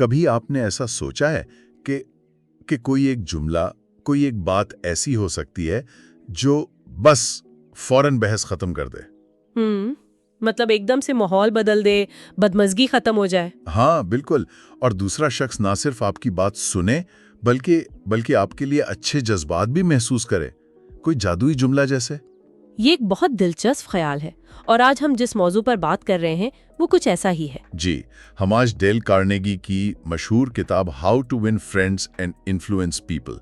کبھی آپ نے ایسا سوچا ہے کہ کوئی ایک جملہ، کوئی ایک بات ایسی ہو سکتی ہے جو بس فوراً بحث ختم کر دے؟ مطلب ایک دم سے ماحول بدل دے، بدمزگی ختم ہو جائے؟ ہاں بالکل، اور دوسرا شخص نہ صرف آپ کی بات سنے بلکہ آپ کے لیے اچھے جذبات بھی محسوس کرے، کوئی جادوئی جملہ جیسے؟ یہ ایک بہت دلچسپ خیال ہے، اور آج ہم جس موضوع پر بات کر رہے ہیں وہ کچھ ایسا ہی ہے۔ جی، ہم آج ڈیل کارنیگی کی مشہور کتاب how to win friends and influence people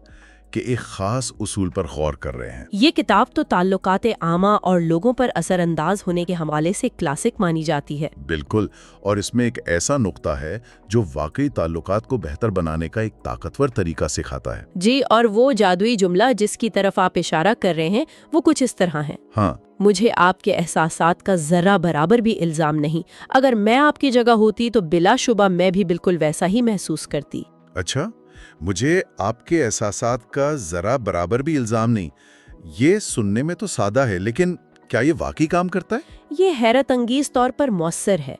کے ایک خاص اصول پر غور کر رہے ہیں۔ یہ کتاب تو تعلقات عامہ اور لوگوں پر اثر انداز ہونے کے حوالے سے کلاسک مانی جاتی ہے۔ بالکل، اور اس میں ایک ایسا نقطہ ہے جو واقعی تعلقات کو بہتر بنانے کا ایک طاقتور طریقہ سکھاتا ہے۔ جی، اور وہ جادوئی جملہ جس کی طرف آپ اشارہ کر رہے ہیں وہ کچھ اس طرح ہے: ہاں، مجھے آپ کے احساسات کا ذرہ برابر بھی الزام نہیں، اگر میں آپ کی جگہ ہوتی تو بلا شبہ میں بھی بالکل ویسا ہی محسوس کرتی۔ اچھا، مجھے آپ کے احساسات کا ذرا برابر بھی الزام نہیں، یہ سننے میں تو سادہ ہے، لیکن کیا یہ واقعی کام کرتا ہے؟ یہ حیرت انگیز طور پر مؤثر ہے۔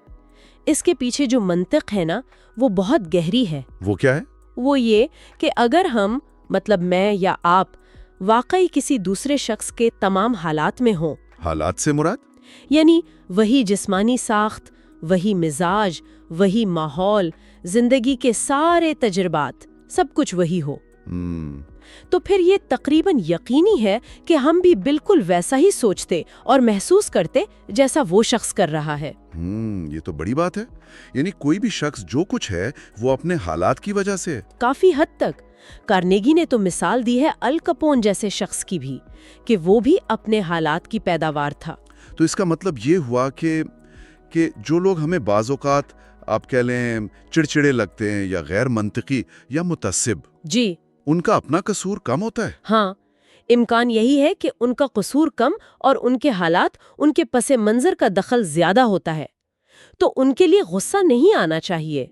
اس کے پیچھے جو منطق ہے نا، وہ بہت گہری ہے۔ وہ کیا ہے؟ وہ یہ کہ اگر ہم، مطلب میں یا آپ، واقعی کسی دوسرے شخص کے تمام حالات میں ہوں، حالات سے مراد؟ یعنی وہی جسمانی ساخت، وہی مزاج، وہی ماحول، زندگی کے سارے تجربات، سب کچھ وہی ہو، تو پھر یہ تقریباً یقینی ہے کہ ہم بھی بالکل ویسا ہی سوچتے اور محسوس کرتے جیسا وہ شخص کر رہا ہے۔ یہ تو بڑی بات ہے، یعنی کوئی بھی شخص جو کچھ ہے وہ اپنے حالات کی وجہ سے ہے۔ کافی حد تک۔ کارنیگی نے تو مثال دی ہے ال کپون جیسے شخص کی بھی، کہ وہ بھی اپنے حالات کی پیداوار تھا۔ تو اس کا مطلب یہ ہوا کہ جو لوگ ہمیں بعض اوقات آپ کہہ لیں چڑچڑے لگتے ہیں یا غیر منطقی یا متعصب، جی، ان کا اپنا قصور کم ہوتا ہے۔ ہاں، امکان یہی ہے کہ ان کا قصور کم اور ان کے حالات، ان کے پس منظر کا دخل زیادہ ہوتا ہے، تو ان کے لیے غصہ نہیں آنا چاہیے،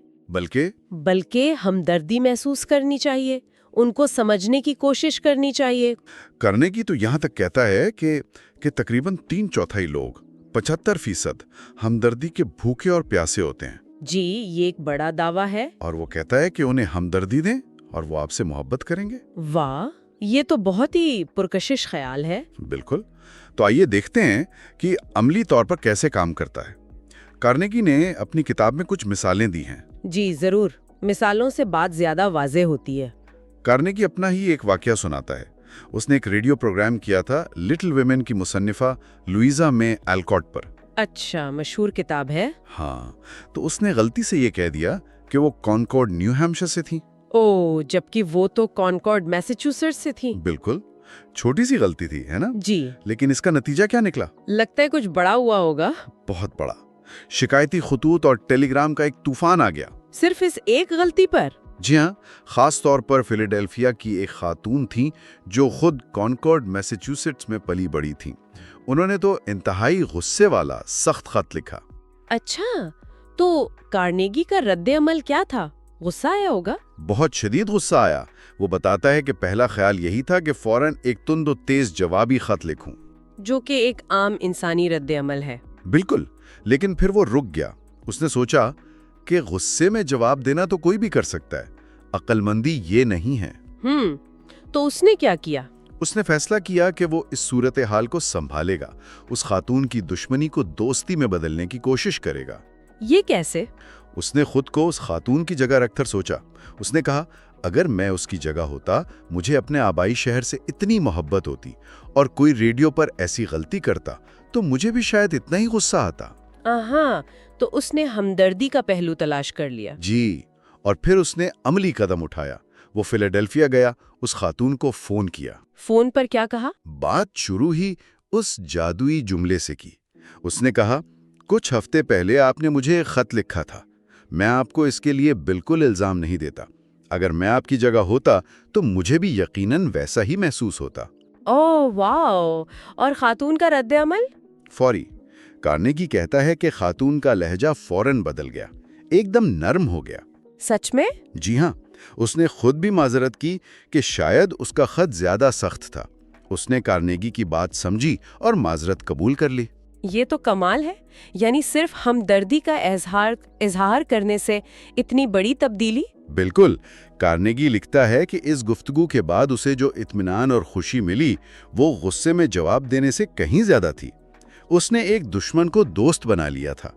بلکہ ہمدردی محسوس کرنی چاہیے، ان کو سمجھنے کی کوشش کرنی چاہیے۔ کرنے کی تو یہاں تک کہتا ہے کہ تقریباً 3/4 لوگ 75% ہمدردی کے بھوکے اور پیاسے ہوتے ہیں۔ جی، یہ ایک بڑا دعویٰ ہے۔ اور وہ کہتا ہے کہ انہیں ہمدردی دیں اور وہ آپ سے محبت کریں گے۔ واہ، یہ تو بہت ہی پرکشش خیال ہے۔ بالکل، تو آئیے دیکھتے ہیں کہ عملی طور پر کیسے کام کرتا ہے۔ کارنیگی نے اپنی کتاب میں کچھ مثالیں دی ہیں۔ جی ضرور، مثالوں سے بات زیادہ واضح ہوتی ہے۔ کارنیگی اپنا ہی ایک واقعہ سناتا ہے۔ اس نے ایک ریڈیو پروگرام کیا تھا لٹل ویمن کی مصنفہ لوئیزا میں ایلکوٹ پر۔ اچھا، مشہور کتاب ہے۔ ہاں، تو اس نے غلطی سے یہ کہہ دیا کہ وہ کانکورڈ نیو ہیمپشائر سے تھیں۔ اوہ، جبکہ وہ تو کانکورڈ میساچیوسیٹس سے تھی۔ بالکل، چھوٹی سی غلطی تھی، ہے نا؟ جی، لیکن اس کا نتیجہ کیا نکلا؟ لگتا ہے کچھ بڑا ہوا ہوگا۔ بہت بڑا۔ شکایتی خطوط اور ٹیلی گرام کا ایک طوفان آ گیا۔ صرف اس ایک غلطی پر؟ جی ہاں، خاص طور پر فیلاڈیلفیا کی ایک خاتون تھیں جو خود کانکورڈ میساچیوسیٹس میں پلی بڑی تھیں۔ انہوں نے تو انتہائی غصے والا سخت خط لکھا۔ اچھا، تو کارنیگی کا رد عمل کیا تھا؟ غصہ آیا ہوگا؟ بہت شدید غصہ آیا۔ وہ بتاتا ہے کہ پہلا خیال یہی تھا کہ فوراً ایک تند و تیز جوابی خط لکھوں، جو کہ ایک عام انسانی رد عمل ہے۔ بالکل، لیکن پھر وہ رک گیا۔ اس نے سوچا کہ غصے میں جواب دینا تو کوئی بھی کر سکتا ہے، عقل مندی یہ نہیں ہے۔ تو اس نے کیا کیا؟ اس نے فیصلہ کیا کہ وہ اس صورتحال کو سنبھالے گا، اس خاتون کی دشمنی کو دوستی میں بدلنے کی کوشش کرے گا۔ یہ کیسے؟ اس نے خود کو اس خاتون کی جگہ رکھ کر سوچا۔ اس نے کہا، اگر میں اس کی جگہ ہوتا، مجھے اپنے آبائی شہر سے اتنی محبت ہوتی اور کوئی ریڈیو پر ایسی غلطی کرتا تو مجھے بھی شاید اتنا ہی غصہ آتا۔ تو اس نے ہمدردی کا پہلو تلاش کر لیا۔ جی، اور پھر اس نے عملی قدم اٹھایا۔ وہ فیلاڈیلفیا گیا، اس خاتون کو فون کیا۔ فون پر کیا کہا؟ بات شروع ہی اس جادوئی جملے سے کی۔ اس نے کہا، کچھ ہفتے پہلے آپ نے مجھے ایک خط لکھا تھا، میں آپ کو اس کے لیے بالکل الزام نہیں دیتا، اگر میں آپ کی جگہ ہوتا تو مجھے بھی یقیناً ویسا ہی محسوس ہوتا۔ اوہ واو، اور خاتون کا رد عمل؟ فوری۔ کارنیگی کہتا ہے کہ خاتون کا لہجہ فوراً بدل گیا، ایک دم نرم ہو گیا۔ سچ میں؟ جی ہاں، اس نے خود بھی معذرت کی کہ شاید اس کا خط زیادہ سخت تھا۔ اس نے کارنیگی کی بات سمجھی اور معذرت قبول کر لی۔ یہ تو کمال ہے، یعنی صرف ہمدردی کا اظہار کرنے سے اتنی بڑی تبدیلی؟ بالکل. کارنیگی لکھتا ہے کہ اس گفتگو کے بعد اسے جو اطمینان اور خوشی ملی وہ غصے میں جواب دینے سے کہیں زیادہ تھی. اس نے ایک دشمن کو دوست بنا لیا تھا.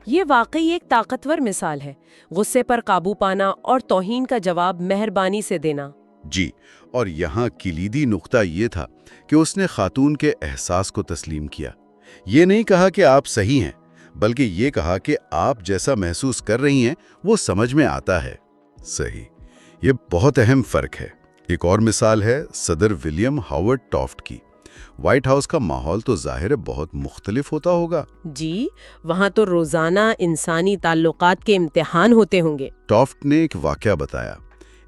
یہ واقعی ایک طاقتور مثال ہے، غصے پر قابو پانا اور توہین کا جواب مہربانی سے دینا. جی، اور یہاں کلیدی نقطہ یہ تھا کہ اس نے خاتون کے احساس کو تسلیم کیا. یہ نہیں کہا کہ آپ صحیح ہیں، بلکہ یہ کہا کہ آپ جیسا محسوس کر رہی ہیں وہ سمجھ میں آتا ہے. صحیح. یہ بہت اہم فرق ہے. ایک اور مثال ہے صدر ولیم ہاورڈ ٹافٹ کی. وائٹ ہاؤس کا ماحول تو ظاہر ہے بہت مختلف ہوتا ہوگا. جی، وہاں تو روزانہ انسانی تعلقات کے امتحان ہوتے ہوں گے. ٹافٹ نے ایک واقعہ بتایا.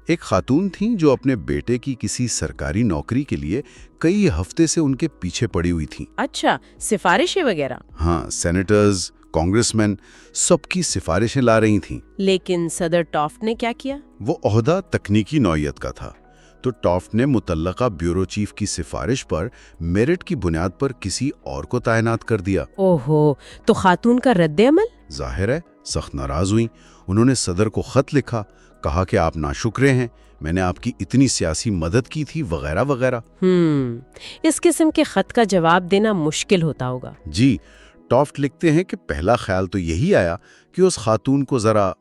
ایک خاتون تھیں جو اپنے بیٹے کی کسی سرکاری نوکری کے لیے کئی ہفتے سے ان کے پیچھے پڑی ہوئی تھیں. اچھا، سفارشیں وغیرہ؟ ہاں، سینیٹرز، کانگریس مین سب کی سفارشیں لا رہی تھیں. لیکن صدر ٹافٹ نے کیا کیا؟ وہ عہدہ تکنیکی نوعیت کا تھا، تو ٹافٹ نے متعلقہ بیورو چیف کی سفارش پر میرٹ کی بنیاد پر کسی اور کو تعینات کر دیا. اوہو، تو خاتون کا رد عمل؟ ظاہر ہے سخت ناراض ہوئیں. انہوں نے صدر کو خط لکھا، کہا کہ آپ ناشکرے ہیں، میں نے آپ کی اتنی سیاسی مدد کی تھی وغیرہ وغیرہ. اس قسم کے خط کا جواب دینا مشکل ہوتا ہوگا. جی، ٹافٹ لکھتے ہیں کہ پہلا خیال تو یہی آیا کہ اس خاتون کو ذرا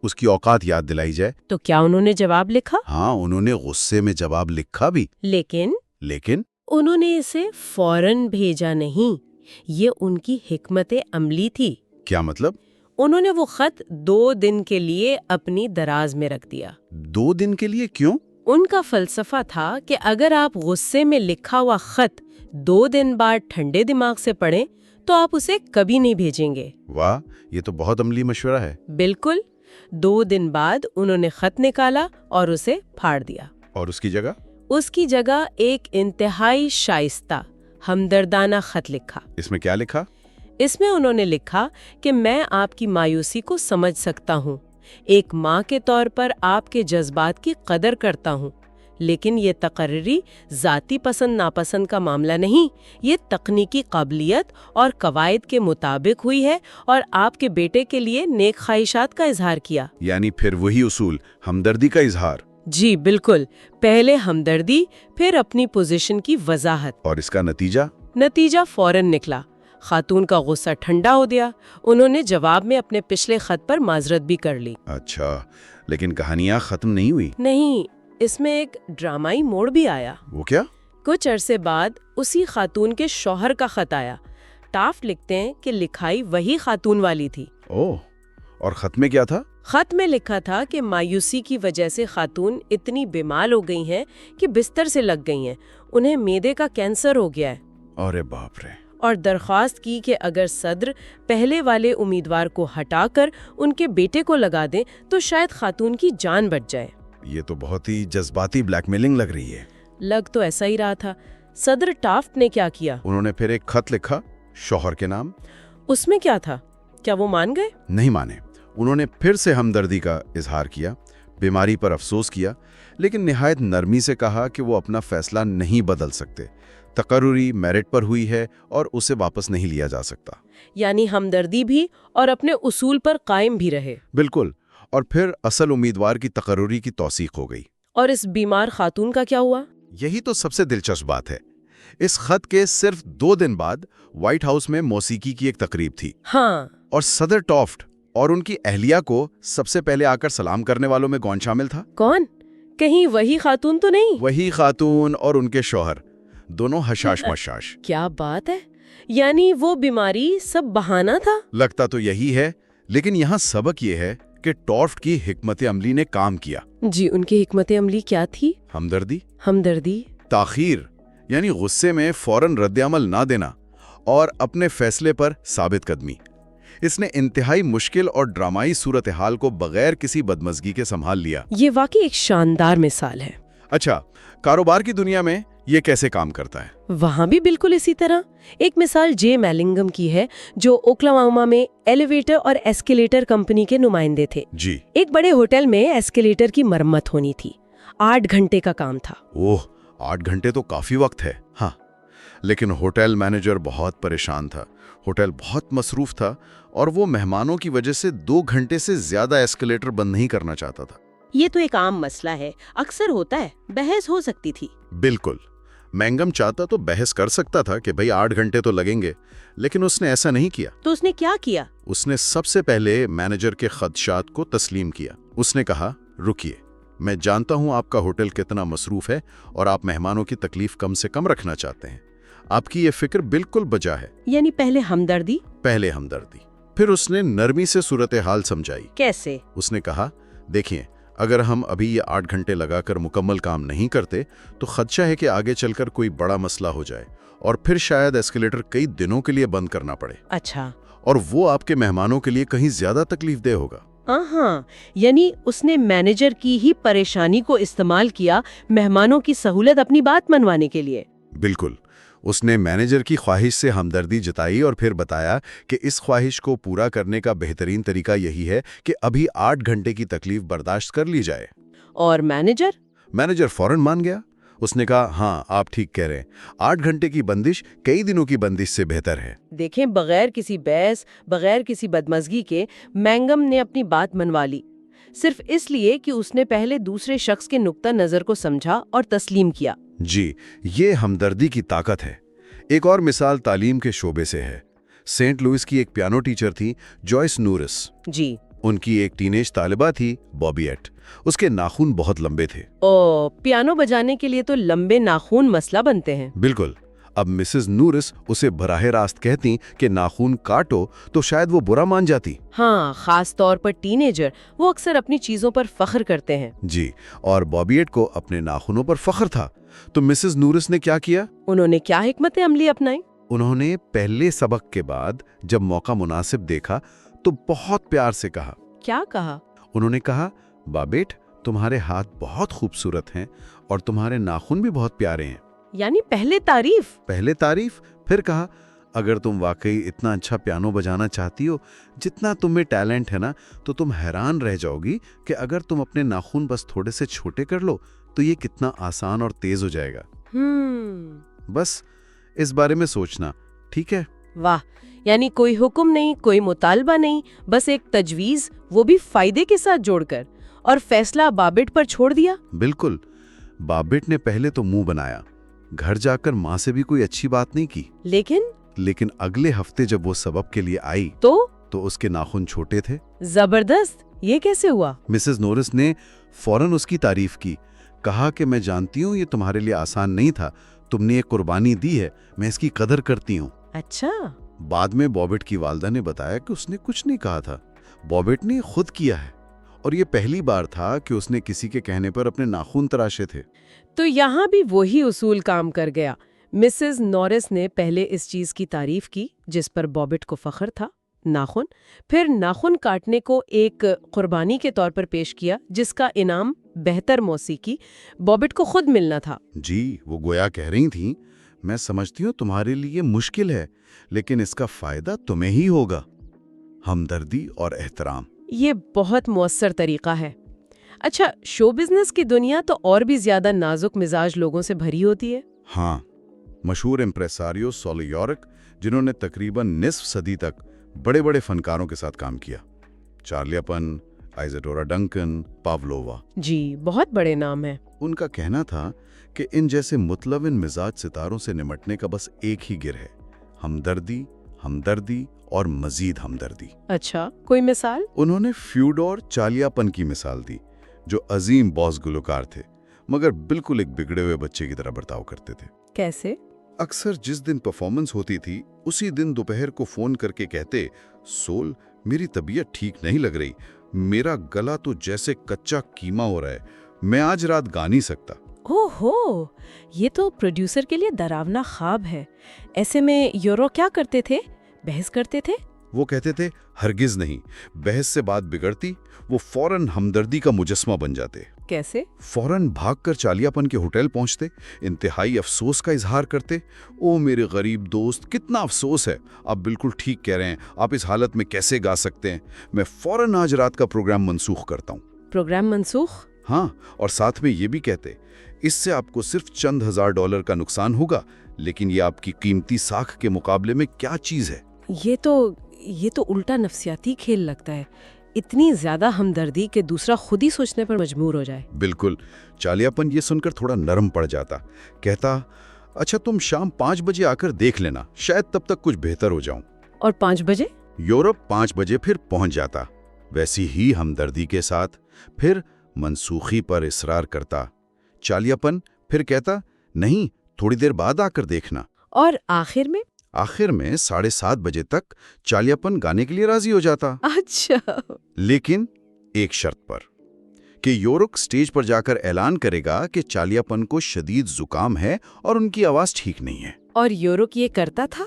اس کی اوقات یاد دلائی جائے. تو کیا انہوں نے جواب لکھا؟ ہاں، انہوں نے غصے میں جواب لکھا بھی. لیکن انہوں نے اسے فوراً بھیجا نہیں. یہ ان کی حکمت عملی تھی. کیا مطلب؟ انہوں نے وہ خط 2 دن کے لیے اپنی دراز میں رکھ دیا. 2 دن کے لیے کیوں؟ ان کا فلسفہ تھا کہ اگر آپ غصے میں لکھا ہوا خط 2 دن بعد ٹھنڈے دماغ سے پڑھیں تو آپ اسے کبھی نہیں بھیجیں گے. واہ، یہ تو بہت عملی مشورہ ہے. بالکل. 2 دن بعد انہوں نے خط نکالا اور اسے پھاڑ دیا. اور اس کی جگہ؟ اس کی جگہ ایک انتہائی شائستہ، ہمدردانہ خط لکھا. اس میں کیا لکھا؟ اس میں انہوں نے لکھا کہ میں آپ کی مایوسی کو سمجھ سکتا ہوں. ایک ماں کے طور پر آپ کے جذبات کی قدر کرتا ہوں، لیکن یہ تقرری ذاتی پسند ناپسند کا معاملہ نہیں. یہ تکنیکی قابلیت اور قواعد کے مطابق ہوئی ہے اور آپ کے بیٹے کے لیے نیک خواہشات کا اظہار کیا. یعنی پھر وہی اصول، ہمدردی کا اظہار. جی بالکل. پہلے ہمدردی، پھر اپنی پوزیشن کی وضاحت. اور اس کا نتیجہ؟ نتیجہ فوراً نکلا. خاتون کا غصہ ٹھنڈا ہو گیا. انہوں نے جواب میں اپنے پچھلے خط پر معذرت بھی کر لی. اچھا، لیکن کہانیاں ختم نہیں ہوئی؟ نہیں، اس میں ایک ڈرامائی موڑ بھی آیا. وہ کیا؟ کچھ عرصے بعد اسی خاتون کے شوہر کا خط آیا. ٹافٹ لکھتے ہیں کہ لکھائی وہی خاتون والی تھی. اوہ، اور خط میں کیا تھا؟ خط میں لکھا تھا کہ مایوسی کی وجہ سے خاتون اتنی بیمار ہو گئی ہیں کہ بستر سے لگ گئی ہیں. انہیں معدے کا کینسر ہو گیا ہے. ارے باپ رے! اور درخواست کی کہ اگر صدر پہلے والے امیدوار کو ہٹا کر ان کے بیٹے کو لگا دیں تو شاید خاتون کی جان بچ جائے. یہ تو بہت ہی جذباتی بلیک میلنگ لگ رہی ہے. لگ تو ایسا ہی رہا تھا. صدر ٹافٹ نے کیا کیا؟ انہوں نے پھر ایک خط لکھا شوہر کے نام. اس میں کیا تھا؟ کیا وہ مان گئے؟ نہیں مانے. انہوں نے پھر سے ہمدردی کا اظہار کیا، بیماری پر افسوس کیا، لیکن نہایت نرمی سے کہا کہ وہ اپنا فیصلہ نہیں بدل سکتے. تقرری میرٹ پر ہوئی ہے اور اسے واپس نہیں لیا جا سکتا. یعنی ہمدردی بھی اور اپنے اصول پر قائم بھی رہے. بالکل. اور پھر اصل امیدوار کی تقرری کی توثیق ہو گئی. اور اس بیمار خاتون کا کیا ہوا؟ یہی تو سب سے دلچسپ بات ہے. اس خط کے صرف 2 دن بعد وائٹ ہاؤس میں موسیقی کی ایک تقریب تھی. ہاں. اور صدر ٹافٹ اور ان کی اہلیہ کو سب سے پہلے آ کر سلام کرنے والوں میں کون شامل تھا؟ کون؟ کہیں وہی خاتون تو نہیں؟ وہی خاتون اور ان کے شوہر، دونوں حشاش مشاش. کیا بات ہے! یعنی وہ بیماری سب بہانہ تھا؟ لگتا تو یہی ہے، لیکن یہاں سبق یہ ہے کہ ٹافٹ کی حکمت عملی نے کام کیا. جی، ان کی حکمت عملی کیا تھی؟ ہمدردی، تاخیر، یعنی غصے میں فوراً رد عمل نہ دینا، اور اپنے فیصلے پر ثابت قدمی. اس نے انتہائی مشکل اور ڈرامائی صورتحال کو بغیر کسی بدمزگی کے سنبھال لیا. یہ واقعی ایک شاندار مثال ہے. اچھا، کاروبار کی دنیا میں یہ کیسے کام کرتا ہے؟ وہاں بھی بالکل اسی طرح. ایک مثال جے میلنگم کی ہے، جو اوکلاہوما میں ایلیویٹر اور ایسکیلیٹر کمپنی کے نمائندے تھے. جی. ایک بڑے ہوٹل میں ایسکیلیٹر کی مرمت ہونی تھی. 8 گھنٹے کا کام تھا. 8 گھنٹے تو کافی وقت ہے. ہاں، لیکن ہوٹل مینیجر بہت پریشان تھا. ہوٹل بہت مصروف تھا اور وہ مہمانوں کی وجہ سے 2 گھنٹے سے زیادہ ایسکیلیٹر بند نہیں کرنا چاہتا تھا۔ یہ تو ایک عام مسئلہ ہے، اکثر ہوتا ہے، بحث ہو سکتی تھی۔ بالکل، مینگم چاہتا تو بحث کر سکتا تھا کہ بھئی 8 گھنٹے تو لگیں گے، لیکن اس نے ایسا نہیں کیا۔ تو اس نے کیا کیا؟ اس نے سب سے پہلے مینیجر کے خدشات کو تسلیم کیا۔ اس نے کہا، رکیے، میں جانتا ہوں آپ کا ہوٹل کتنا مصروف ہے اور آپ مہمانوں کی تکلیف کم سے کم رکھنا چاہتے ہیں۔ آپ کی یہ فکر بالکل بجا ہے۔ یعنی پہلے ہمدردی؟ پہلے ہمدردی۔ پھر اس نے نرمی سے صورتحال سمجھائی۔ کیسے؟ اس نے کہا، دیکھیں، اگر ہم ابھی یہ 8 گھنٹے لگا کر مکمل کام نہیں کرتے تو خدشہ ہے کہ آگے چل کر کوئی بڑا مسئلہ ہو جائے اور پھر شاید ایسکیلیٹر کئی دنوں کے لیے بند کرنا پڑے۔ اچھا۔ اور وہ آپ کے مہمانوں کے لیے کہیں زیادہ تکلیف دہ ہوگا۔ ہاں، یعنی اس نے مینیجر کی ہی پریشانی کو استعمال کیا مہمانوں کی سہولت اپنی بات منوانے کے لیے۔ بالکل، اس نے مینیجر کی خواہش سے ہمدردی جتائی اور پھر بتایا کہ اس خواہش کو پورا کرنے کا بہترین طریقہ یہی ہے کہ ابھی 8 گھنٹے کی تکلیف برداشت کر لی جائے۔ اور مینیجر فوراً مان گیا۔ اس نے کہا، ہاں آپ ٹھیک کہہ رہے ہیں، 8 گھنٹے کی بندش کئی دنوں کی بندش سے بہتر ہے۔ دیکھیں، بغیر کسی بحث، بغیر کسی بدمزگی کے مینگم نے اپنی بات منوا لی، صرف اس لیے کہ اس نے پہلے دوسرے شخص کے نقطہ نظر کو سمجھا اور تسلیم کیا۔ جی، یہ ہمدردی کی طاقت ہے۔ ایک اور مثال تعلیم کے شعبے سے ہے۔ سینٹ لوئس کی ایک پیانو ٹیچر تھی، جوائس نورس۔ جی۔ ان کی ایک ٹینیج طالبہ تھی، بابی ایٹ۔ اس کے ناخن بہت لمبے تھے۔ پیانو بجانے کے لیے تو لمبے ناخن مسئلہ بنتے ہیں۔ بالکل۔ اب مسز نورس اسے براہ راست کہتی کہ ناخن کاٹو تو شاید وہ برا مان جاتی۔ ہاں، خاص طور پر ٹینیجر، وہ اکثر اپنی چیزوں پر فخر کرتے ہیں۔ جی، اور بابی ایٹ کو اپنے ناخنوں پر فخر تھا۔ تو مسز نورس نے کیا کیا؟ انہوں نے کیا حکمت عملی اپنائی؟ انہوں نے پہلے سبق کے بعد جب موقع مناسب دیکھا تو بہت پیار سے کہا۔ کیا کہا؟ انہوں نے کہا، بابیٹ، تمہارے ہاتھ بہت خوبصورت ہیں اور تمہارے ناخن بھی بہت پیارے ہیں۔ یعنی پہلے تعریف، پھر کہا، اگر تم واقعی اتنا اچھا پیانو بجانا چاہتی ہو جتنا تم میں ٹیلنٹ ہے نا، تو تم حیران رہ جاؤ گی کہ اگر تم اپنے ناخن بس تھوڑے سے چھوٹے کر لو تو یہ کتنا آسان اور تیز ہو جائے گا۔ بس اس بارے میں سوچنا، ٹھیک ہے؟ واہ، یعنی کوئی حکم نہیں، کوئی مطالبہ نہیں، بس ایک تجویز، وہ بھی فائدے کے ساتھ جوڑ کر، اور فیصلہ بابٹ پر چھوڑ دیا۔ بالکل۔ بابٹ نے پہلے تو منہ بنایا، گھر جا کر ماں سے بھی کوئی اچھی بات نہیں کی، لیکن اگلے ہفتے جب وہ سبق کے لیے آئی تو اس کے ناخن چھوٹے تھے۔ زبردست، یہ کیسے ہوا؟ مسز نورس نے فوراً اس کی تعریف کی، کہا کہ میں جانتی ہوں یہ تمہارے لیے آسان نہیں تھا، تم نے ایک قربانی دی ہے، میں اس کی قدر کرتی ہوں۔ اچھا۔ بعد میں بابٹ کی والدہ نے بتایا کہ اس نے کچھ نہیں کہا تھا، بابٹ نے خود کیا ہے، اور یہ پہلی بار تھا کہ اس نے کسی کے کہنے پر اپنے ناخن تراشے تھے۔ تو یہاں بھی وہی اصول کام کر گیا۔ مسز نورس نے پہلے اس چیز کی تعریف کی جس پر بابٹ کو فخر تھا، ناخن، پھر ناخن کاٹنے کو ایک قربانی کے طور پر پیش کیا جس کا انعام بہتر موسیقی بابٹ کو خود ملنا تھا۔ جی، وہ گویا کہہ رہی تھیں، میں سمجھتی ہوں تمہارے لیے مشکل ہے لیکن اس کا فائدہ تمہیں ہی ہوگا۔ ہمدردی اور احترام، یہ بہت مؤثر طریقہ ہے۔ اچھا، شو بزنس کی دنیا تو اور بھی زیادہ نازک مزاج لوگوں سے بھری ہوتی ہے۔ ہاں، مشہور امپریساریو سولی یورک، جنہوں نے تقریباً نصف صدی تک بڑے بڑے فنکاروں کے ساتھ کام کیا، چارلی اپن، آئزیڈورا ڈنکن، پاولووا۔ جی، بہت بڑے نام ہیں۔ ان کا کہنا تھا کہ ان جیسے متلون مزاج ستاروں سے نمٹنے کا بس ایک ہی گر ہے، ہمدردی اور مزید ہمدردی۔ اچھا، کوئی مثال؟ انہوں نے فیوڈور چالیاپن کی مثال دی، جو عظیم باس گلوکار تھے مگر بالکل ایک بگڑے ہوئے بچے کی طرح برتاؤ کرتے تھے۔ کیسے؟ اکثر جس دن پرفارمنس ہوتی تھی اسی دن دوپہر کو فون کر کے کہتے، سول، میری طبیعت ٹھیک نہیں لگ رہی، میرا گلا تو جیسے کچا کیما ہو رہا ہے، میں آج رات گا نہیں سکتا۔ اوہو، یہ تو پروڈیوسر کے لیے ڈراونا خواب ہے۔ ایسے میں یورو کیا کرتے تھے؟ بحث کرتے تھے؟ وہ کہتے تھے، ہرگز نہیں، بحث سے بات بگڑتی، وہ فوراً ہمدردی کا مجسمہ بن جاتے۔ کیسے؟ فوراً بھاگ کر چالیاپن کے ہوٹل پہنچتے، انتہائی افسوس کا اظہار کرتے، او میرے غریب دوست، کتنا افسوس ہے، آپ بالکل ٹھیک کہہ رہے ہیں، آپ اس حالت میں کیسے گا سکتے ہیں، میں فوراً آج رات کا پروگرام منسوخ کرتا ہوں۔ پروگرام منسوخ؟ ہاں، اور ساتھ میں یہ بھی کہتے، اس سے آپ کو صرف چند $1000 کا نقصان ہوگا، لیکن یہ آپ کی قیمتی ساکھ کے مقابلے میں کیا چیز ہے۔ یہ تو الٹا نفسیاتی کھیل لگتا ہے، اتنی زیادہ ہمدردی کہ دوسرا خود ہی سوچنے پر مجبور ہو جائے۔ بالکل، چالیاپن یہ سن کر تھوڑا نرم پڑ جاتا، کہتا اچھا تم شام 5 بجے آ کر دیکھ لینا، شاید تب تک کچھ بہتر ہو جاؤں۔ اور 5 بجے؟ یورپ 5 بجے پھر پہنچ جاتا، ویسی ہی ہمدردی کے ساتھ، پھر منسوخی پر اصرار کرتا۔ چالیاپن پھر کہتا نہیں، تھوڑی دیر بعد آ کر دیکھنا۔ اور آخر میں 7:30 بجے تک چالیاپن گانے کے لیے راضی ہو جاتا، اچھا، لیکن ایک شرط پر کہ یورک سٹیج پر جا کر اعلان کرے گا کہ چالیاپن کو شدید زکام ہے اور ان کی آواز ٹھیک نہیں ہے۔ اور یورک یہ کرتا تھا؟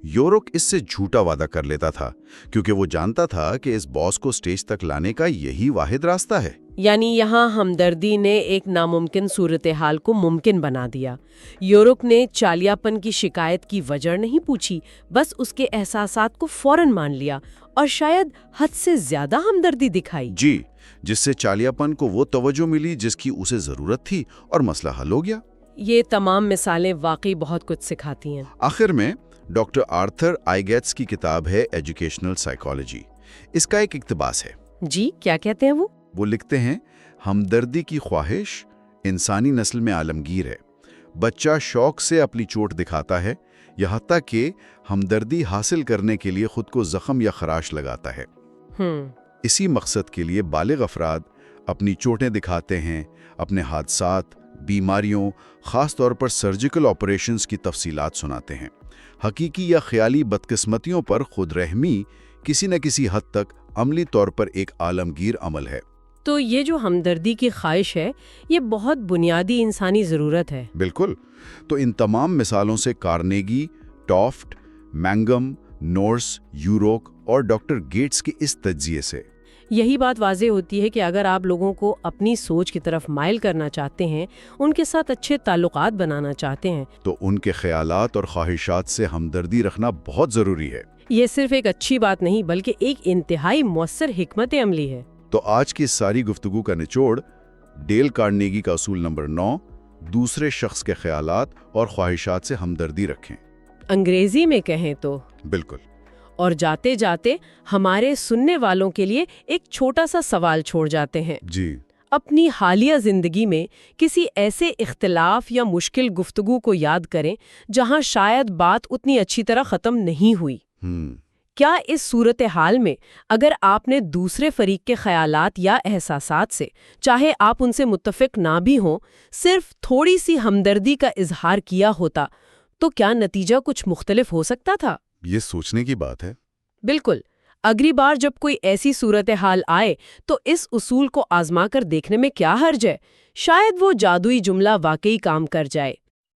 یورک اس سے جھوٹا وعدہ کر لیتا تھا، کیونکہ وہ جانتا تھا کہ اس باس کو سٹیج تک لانے کا یہی واحد راستہ ہے۔ یعنی یہاں ہمدردی نے ایک ناممکن صورتحال کو ممکن بنا دیا۔ یورک نے چالیاپن کی شکایت کی وجہ نہیں پوچھی، بس اس کے احساسات کو فوراً مان لیا اور شاید حد سے زیادہ ہمدردی دکھائی۔ جی، جس سے چالیاپن کو وہ توجہ ملی جس کی اسے ضرورت تھی اور مسئلہ حل ہو گیا۔ یہ تمام مثالیں واقعی بہت کچھ سکھاتی ہیں۔ آخر میں ڈاکٹر آرتھر آئی گیٹس کی کتاب ہے ایجوکیشنل سائیکالوجی، اس کا ایک اقتباس ہے۔ جی، کیا کہتے ہیں وہ؟ وہ لکھتے ہیں ہمدردی کی خواہش انسانی نسل میں عالمگیر ہے۔ بچہ شوق سے اپنی چوٹ دکھاتا ہے، یہاں تک کہ ہمدردی حاصل کرنے کے لیے خود کو زخم یا خراش لگاتا ہے۔ اسی مقصد کے لیے بالغ افراد اپنی چوٹیں دکھاتے ہیں، اپنے حادثات، بیماریوں، خاص طور پر سرجیکل آپریشنز کی تفصیلات سناتے ہیں۔ حقیقی یا خیالی بدقسمتیوں پر خود رحمی کسی نہ کسی حد تک عملی طور پر ایک عالمگیر عمل ہے۔ تو یہ جو ہمدردی کی خواہش ہے، یہ بہت بنیادی انسانی ضرورت ہے۔ بالکل، تو ان تمام مثالوں سے کارنیگی، ٹافٹ، مینگم، نورس، یوروک اور ڈاکٹر گیٹس کے اس تجزیے سے یہی بات واضح ہوتی ہے کہ اگر آپ لوگوں کو اپنی سوچ کی طرف مائل کرنا چاہتے ہیں، ان کے ساتھ اچھے تعلقات بنانا چاہتے ہیں، تو ان کے خیالات اور خواہشات سے ہمدردی رکھنا بہت ضروری ہے۔ یہ صرف ایک اچھی بات نہیں بلکہ ایک انتہائی مؤثر حکمت عملی ہے۔ تو آج کی ساری گفتگو کا نچوڑ ڈیل کارنیگی کا اصول نمبر 9، دوسرے شخص کے خیالات اور خواہشات سے ہمدردی رکھیں۔ انگریزی میں کہیں تو۔ بالکل۔ اور جاتے جاتے ہمارے سننے والوں کے لیے ایک چھوٹا سا سوال چھوڑ جاتے ہیں۔ جی۔ اپنی حالیہ زندگی میں کسی ایسے اختلاف یا مشکل گفتگو کو یاد کریں جہاں شاید بات اتنی اچھی طرح ختم نہیں ہوئی۔ کیا اس صورتحال میں اگر آپ نے دوسرے فریق کے خیالات یا احساسات سے، چاہے آپ ان سے متفق نہ بھی ہوں، صرف تھوڑی سی ہمدردی کا اظہار کیا ہوتا تو کیا نتیجہ کچھ مختلف ہو سکتا تھا؟ یہ سوچنے کی بات ہے۔ بالکل۔ اگلی بار جب کوئی ایسی صورتحال آئے تو اس اصول کو آزما کر دیکھنے میں کیا حرج ہے؟ شاید وہ جادوئی جملہ واقعی کام کر جائے۔